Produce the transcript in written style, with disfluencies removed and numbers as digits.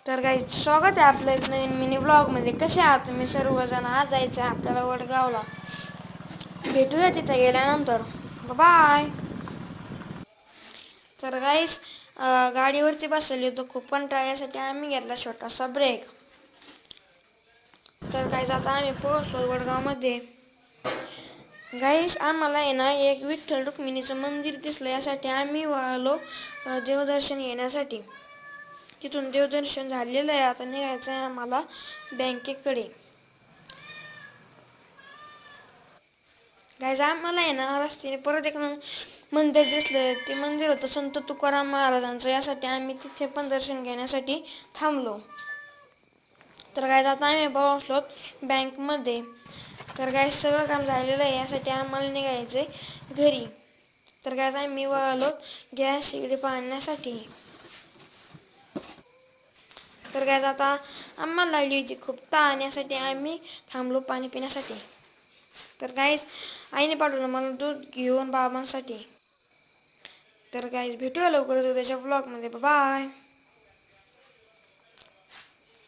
तर काही स्वागत आहे आपलं एक नवीन मिनी ब्लॉगमध्ये. कसे आहात तुम्ही सर्वजण? आज जायचं आहे आपल्याला वडगावला. भेटूया तिथे गेल्यानंतर. बाय. तर गाईस गाडीवरती बसलेली होतो, खूप कंटाळा यासाठी आम्ही घेतला छोटासा ब्रेक. तर गाईस आता आम्ही पोहोचलो वडगावमध्ये. गाईस आम्हाला आहे ना एक विठ्ठल रुक्मिणीचं मंदिर दिसलं, यासाठी आम्ही वळालो देवदर्शन घेण्यासाठी. तिथून देवदर्शन झालेलं आहे. आता निघायचं आहे आम्हाला बँकेकडे. गाईज आम्हाला आहे ना रस्त्याने परत एक मंदिर दिसलं. ते मंदिर होतं संत तुकाराम महाराजांचं, यासाठी आम्ही तिथे पण दर्शन घेण्यासाठी थांबलो. तर गाईज आता आम्ही पोहोचलो बँकमध्ये. तर गाईज सगळं काम झालेलं आहे, यासाठी आम्हाला निघायचं आहे घरी. तर गाईज आम्ही वळालो गॅस शेगडी पाहण्यासाठी. तर गाईज आता आम्हाला लागली होती खूप तहान, यासाठी आम्ही थांबलो पाणी पिण्यासाठी. तर गाईज आईने पाठवलं मला दूध घेऊन बाबांसाठी. तर गाईज भेटूया लवकरच उद्याच्या ब्लॉगमध्ये. बाय.